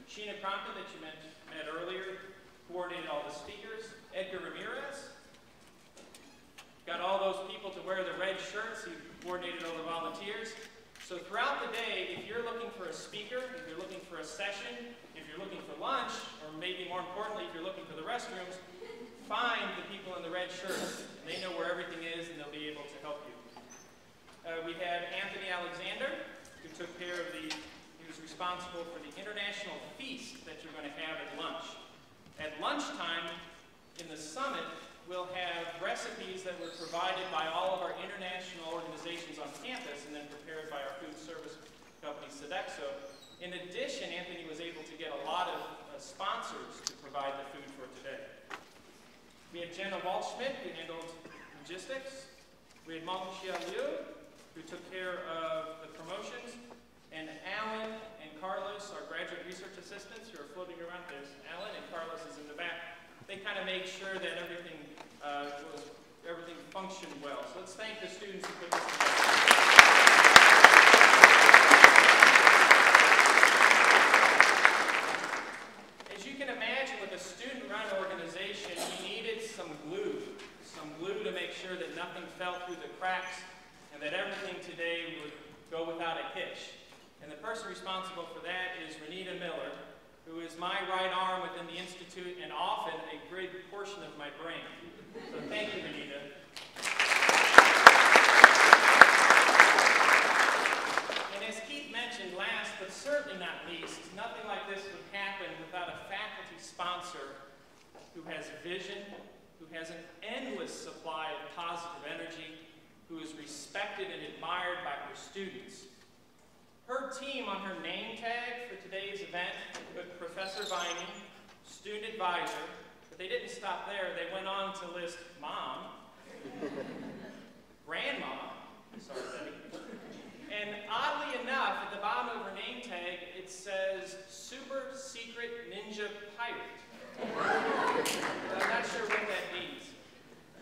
Sheena Crompton, that you met earlier, coordinated all the speakers. Edgar Ramirez got all those people to wear the red shirts. He coordinated all the volunteers. So throughout the day, if you're looking for a speaker, if you're looking for a session, if you're looking for lunch, or maybe more importantly, if you're looking for the restrooms, find the people in the red shirts. And they know where everything is, and they'll be able to help you. We have Anthony Alexander, who took care of he was responsible for the international feast that you're going to have at lunch. At lunchtime, in the summit, we'll have recipes that were provided by all of our international organizations on campus and then prepared by our food service company, Sodexo. In addition, Anthony was able to get a lot of sponsors to provide the food for today. We had Jenna Waldschmidt, who handled logistics. We had Malcolm Liu, who took care of the promotions. And Alan and Carlos, our graduate research assistants, who are floating around. There's Alan, and Carlos is in the back. They kind of make sure that everything functioned well. So let's thank the students who put this together. As you can imagine, with a student-run organization, we needed some glue to make sure that nothing fell through the cracks and that everything today would go without a hitch. And the person responsible for that is Renita Miller, who is my right arm within the Institute and often a great portion of my brain. So thank you, Renita. And as Keith mentioned, last but certainly not least, nothing like this would happen without a faculty sponsor who has vision, who has an endless supply of positive energy, who is respected and admired by her students. Her team on her name tag for today's event put Professor Vining, student advisor, but they didn't stop there. They went on to list mom, grandma, sorry, Debbie, and oddly enough, at the bottom of her name tag, it says super secret ninja pirate. I'm not sure what that means.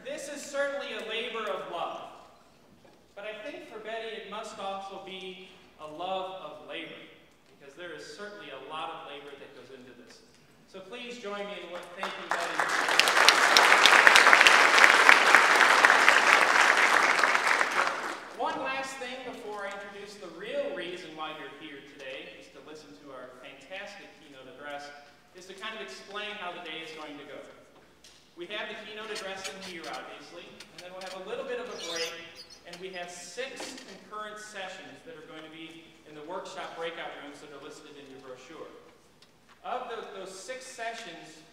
This is certainly a labor of love, but I think for Betty it must also be a love of labor, because there is certainly a lot of labor that goes into this. So please join me in thanking Betty. One last thing before I introduce the real reason why you're here today, is to listen to our fantastic keynote address, is to kind of explain how the day is going to go. We have the keynote address in here, obviously, and then we'll have a little bit of a break. And we have 6 concurrent sessions that are going to be in the workshop breakout rooms that are listed in your brochure. Of those 6 sessions,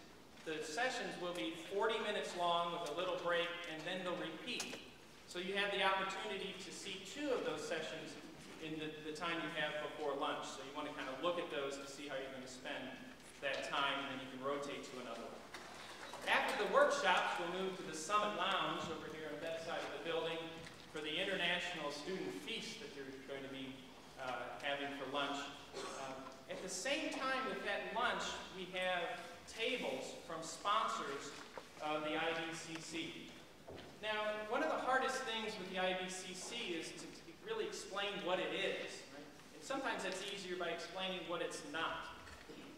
the sessions will be 40 minutes long with a little break, and then they'll repeat. So you have the opportunity to see 2 of those sessions in the time you have before lunch. So you want to kind of look at those to see how you're going to spend that time, and then you can rotate to another one. After the workshops, we'll move to the Summit Lounge over here on that side of the building for the International Student Feast that you're going to be having for lunch. At the same time with that lunch, we have tables from sponsors of the IBCC. Now, one of the hardest things with the IBCC is to really explain what it is. Right? And sometimes that's easier by explaining what it's not.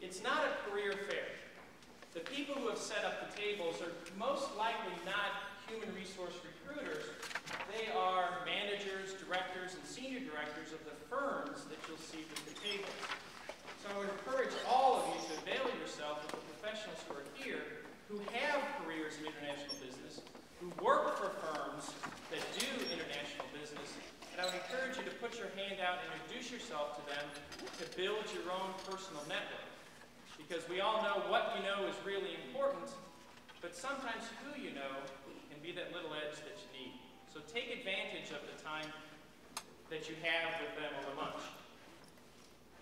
It's not a career fair. The people who have set up the tables are most likely not human resource recruiters. They are managers, directors, and senior directors of the firms that you'll see with the tables. So I would encourage all of you to avail yourself of the professionals who are here, who have careers in international business, who work for firms that do international business, and I would encourage you to put your hand out and introduce yourself to them to build your own personal network. Because we all know what you know is really important, but sometimes who you know can be that little edge that you need. So take advantage of the time that you have with them over lunch.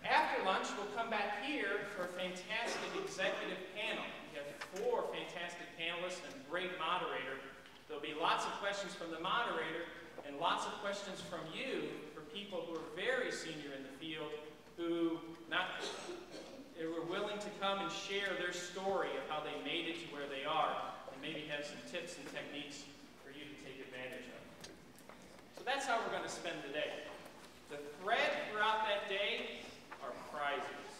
After lunch, we'll come back here for a fantastic executive panel. We have 4 fantastic panelists and a great moderator. There'll be lots of questions from the moderator and lots of questions from you for people who are very senior in the field who were willing to come and share their story of how they made it to where they are and maybe have some tips and techniques for you to take advantage of. So that's how we're going to spend the day. The thread throughout that day are prizes.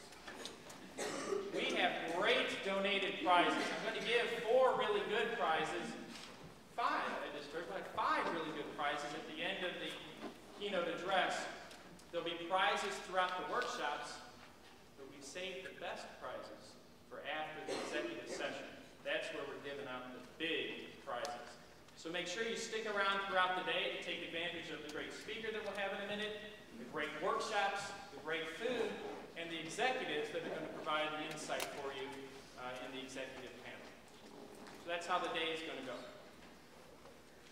best prizes for after the executive session. That's where we're giving out the big prizes. So make sure you stick around throughout the day to take advantage of the great speaker that we'll have in a minute, the great workshops, the great food, and the executives that are going to provide the insight for you in the executive panel. So that's how the day is going to go.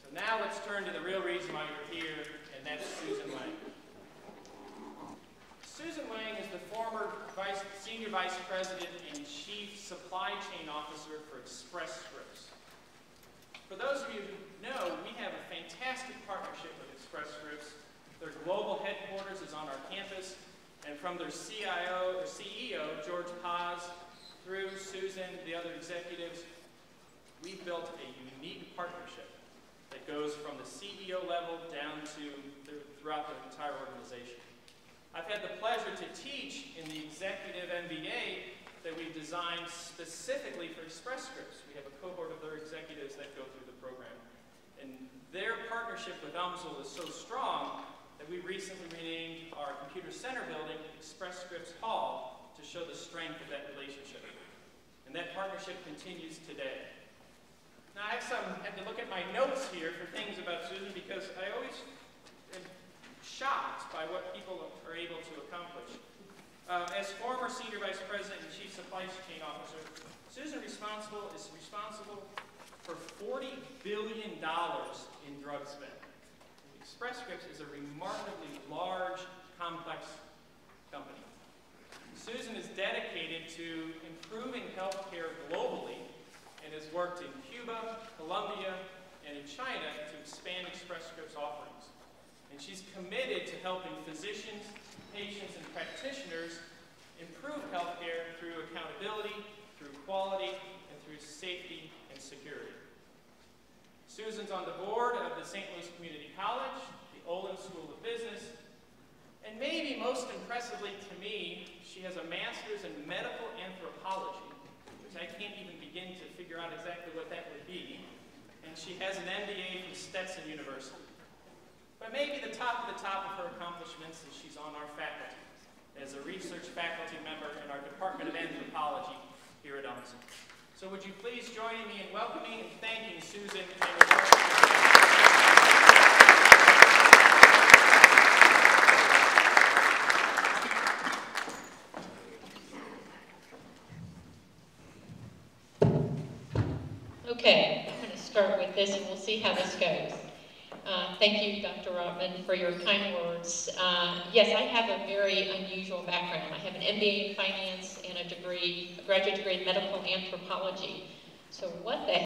So now let's turn to the real reason why you're here, and that's Susan Lang. Susan Lang is the former Senior Vice President and Chief Supply Chain Officer for Express Scripts. For those of you who know, we have a fantastic partnership with Express Scripts. Their global headquarters is on our campus, and from their CEO, George Paz, through Susan, the other executives, we've built a unique partnership that goes from the CEO level down to throughout the entire organization. I've had the pleasure to teach in the executive MBA that we've designed specifically for Express Scripts. We have a cohort of their executives that go through the program. And their partnership with UMSL is so strong that we recently renamed our computer center building Express Scripts Hall to show the strength of that relationship. And that partnership continues today. Now I had to look at my notes here for things about Susan because I always am shocked by what people are able to accomplish. As former Senior Vice President and Chief Supply Chain Officer, Susan is responsible for $40 billion in drug spend. Express Scripts is a remarkably large, complex company. Susan is dedicated to improving healthcare globally and has worked in Cuba, Colombia, and in China to expand Express Scripts offerings. And she's committed to helping physicians, patients, and practitioners improve healthcare through accountability, through quality, and through safety and security. Susan's on the board of the St. Louis Community College, the Olin School of Business, and maybe most impressively to me, she has a master's in medical anthropology, which I can't even begin to figure out exactly what that would be, and she has an MBA from Stetson University. But maybe the top of her accomplishments is she's on our faculty as a research faculty member in our Department of Anthropology here at UMSL. So would you please join me in welcoming and thanking Susan and Okay, I'm going to start with this and we'll see how this goes. Thank you, Dr. Rottman, for your kind words. Yes, I have a very unusual background. I have an MBA in finance and a graduate degree in medical anthropology. So what the